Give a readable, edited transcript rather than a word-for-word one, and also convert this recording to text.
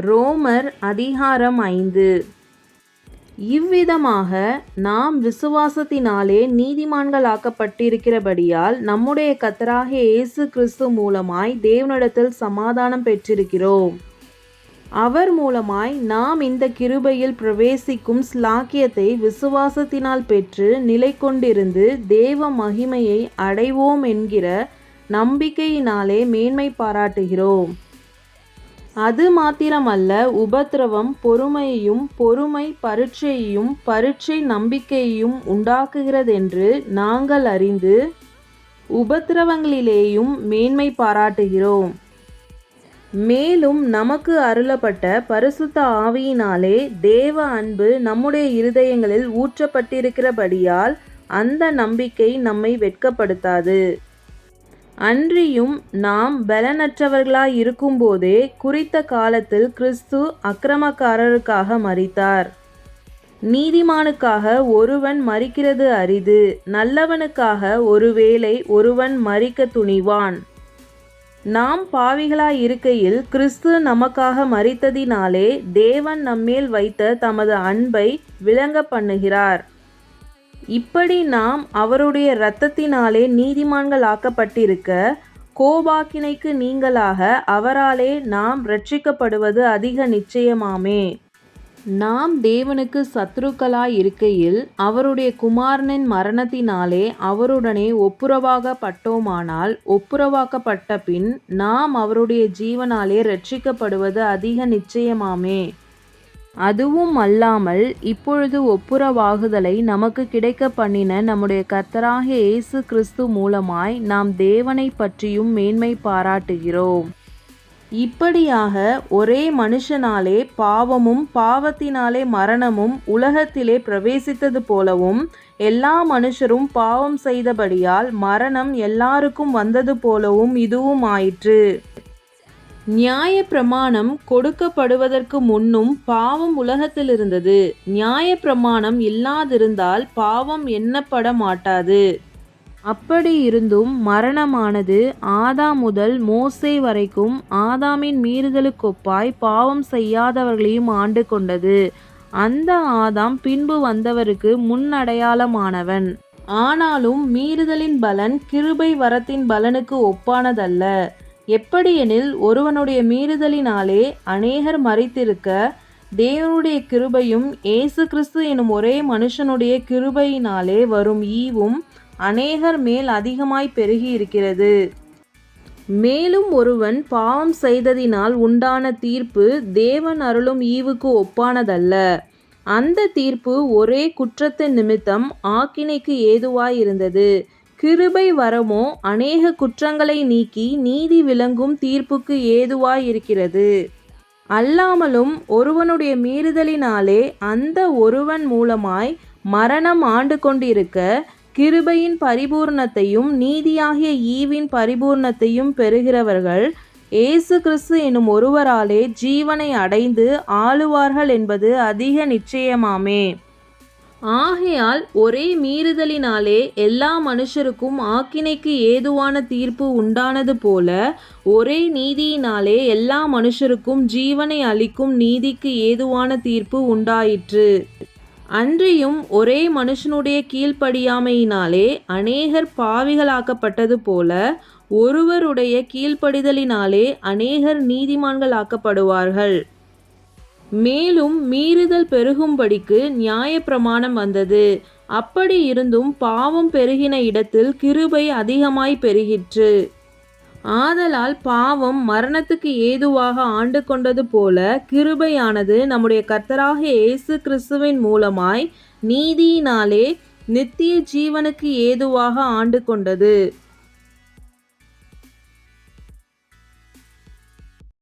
ரோமர் அதிகாரம் 5. இவ்விதமாக நாம் விசுவாசத்தினாலே நீதிமான்களாக்கப்பட்டிருக்கிறபடியால் நம்முடைய கர்த்தராகிய இயேசு கிறிஸ்து மூலமாய் தேவனிடத்தில் சமாதானம் பெற்றிருக்கிறோம். அவர் மூலமாய் நாம் இந்த கிருபையில் பிரவேசிக்கும் ஸ்லாக்கியத்தை விசுவாசத்தினால் பெற்று நிலை கொண்டிருந்து தேவ மகிமையை அடைவோம் என்கிற நம்பிக்கையினாலே மேன்மை பாராட்டுகிறோம். அது மாத்திரமல்ல, உபத்திரவம் பொறுமையையும், பொறுமை பரீட்சையையும், பரீட்சை நம்பிக்கையையும் உண்டாக்குகிறதென்று நாங்கள் அறிந்து உபத்திரவங்களிலேயும் மேன்மை பாராட்டுகிறோம். மேலும் நமக்கு அருளப்பட்ட பரிசுத்த ஆவியினாலே தேவ அன்பு நம்முடைய இருதயங்களில் ஊற்றப்பட்டிருக்கிறபடியால் அந்த நம்பிக்கை நம்மை வெட்கப்படுத்தாது. அன்றியும் நாம் பலனற்றவர்களாய் இருக்கும்போதே குறித்த காலத்தில் கிறிஸ்து அக்கிரமக்காரருக்காக மரித்தார். நீதிமானுக்காக ஒருவன் மரிக்கிறது அரிது, நல்லவனுக்காக ஒருவேளை ஒருவன் மரிக்க துணிவான். நாம் பாவிகளாய் இருக்கையில் கிறிஸ்து நமக்காக மரித்ததினாலே தேவன் நம்மேல் வைத்த தமது அன்பை விளங்க பண்ணுகிறார். இப்படி நாம் அவருடைய இரத்தத்தினாலே நீதிமான்கள் ஆக்கப்பட்டிருக்க, கோபாக்கினைக்கு நீங்களாக அவராலே நாம் இரட்சிக்கப்படுவது அதிக நிச்சயமாமே. நாம் தேவனுக்கு சத்துருக்களாய் இருக்கையில் அவருடைய குமாரனின் மரணத்தினாலே அவருடனே ஒப்புரவாக்கப்பட்டோமானால், ஒப்புரவாக்கப்பட்ட பின் நாம் அவருடைய ஜீவனாலே இரட்சிக்கப்படுவது அதிக நிச்சயமாமே. அதுவும் அல்லாமல் இப்பொழுது ஒப்புரவாகுதலை நமக்கு கிடைக்க பண்ணின நம்முடைய கர்த்தராகிய இயேசு கிறிஸ்து மூலமாய் நாம் தேவனை பற்றியும் மேன்மை பாராட்டுகிறோம். இப்படியாக ஒரே மனுஷனாலே பாவமும் பாவத்தினாலே மரணமும் உலகத்திலே பிரவேசித்தது போலவும், எல்லா மனுஷரும் பாவம் செய்தபடியால் மரணம் எல்லாருக்கும் வந்தது போலவும் இதுவும் ஆயிற்று. நியாய பிரமாணம் கொடுக்கப்படுவதற்கு முன்னும் பாவம் உலகத்தில் இருந்தது. நியாய பிரமாணம் இல்லாதிருந்தால் பாவம் எண்ணப்பட மாட்டாது. அப்படி இருந்தும் மரணமானது ஆதாம் முதல் மோசே வரைக்கும் ஆதாமின் மீறுதலுக்கொப்பாய் பாவம் செய்யாதவர்களையும் ஆண்டு கொண்டது. அந்த ஆதாம் பின்பு வந்தவருக்கு முன்னடையாளமானவன். ஆனாலும் மீறுதலின் பலன் கிருபை வரத்தின் பலனுக்கு ஒப்பானதல்ல. எப்படியெனில், ஒருவனுடைய மீறுதலினாலே அநேகர் மரித்திருக்க, தேவனுடைய கிருபையும் இயேசு கிறிஸ்து எனும் ஒரே மனுஷனுடைய கிருபையினாலே வரும் ஈவும் அநேகர் மேல் அதிகமாய் பெருகி இருக்கிறது. மேலும் ஒருவன் பாவம் செய்ததினால் உண்டான தீர்ப்பு தேவன் அருளும் ஈவுக்கு ஒப்பானதல்ல. அந்த தீர்ப்பு ஒரே குற்றத்தின் நிமித்தம் ஆக்கினைக்கு ஏதுவாயிருந்தது. கிருபை வரமோ அநேக குற்றங்களை நீக்கி நீதி விளங்கும் தீர்ப்புக்கு ஏதுவாயிருக்கிறது. அல்லாமலும் ஒருவனுடைய மீறுதலினாலே அந்த ஒருவன் மூலமாய் மரணம் ஆண்டு கொண்டிருக்க, கிருபையின் பரிபூர்ணத்தையும் நீதியாகிய ஈவின் பரிபூர்ணத்தையும் பெறுகிறவர்கள் இயேசு கிறிஸ்து எனும் ஒருவராலே ஜீவனை அடைந்து ஆளுவார்கள் என்பது அதிக நிச்சயமாமே. ஆகையால் ஒரே மீறுதலினாலே எல்லா மனுஷருக்கும் ஆக்கினைக்கு ஏதுவான தீர்ப்பு உண்டானது போல, ஒரே நீதியினாலே எல்லா மனுஷருக்கும் ஜீவனை அளிக்கும் நீதிக்கு ஏதுவான தீர்ப்பு உண்டாயிற்று. அன்றியும் ஒரே மனுஷனுடைய கீழ்ப்படியாமையினாலே அநேகர் பாவிகளாக்கப்பட்டது போல, ஒருவருடைய கீழ்ப்படிதலினாலே அநேகர் நீதிமான்கள் ஆக்கப்படுவார்கள். மேலும் மீறுதல் பெருகும்படிக்கு நியாய பிரமாணம் வந்தது. அப்படி இருந்தும் பாவம் பெருகின இடத்தில் கிருபை அதிகமாய் பெருகிற்று. ஆதலால் பாவம் மரணத்துக்கு ஏதுவாக ஆண்டு கொண்டது போல, கிருபையானது நம்முடைய கர்த்தராகிய இயேசு கிறிஸ்துவின் மூலமாய் நீதியினாலே நித்திய ஜீவனுக்கு ஏதுவாக ஆண்டு கொண்டது.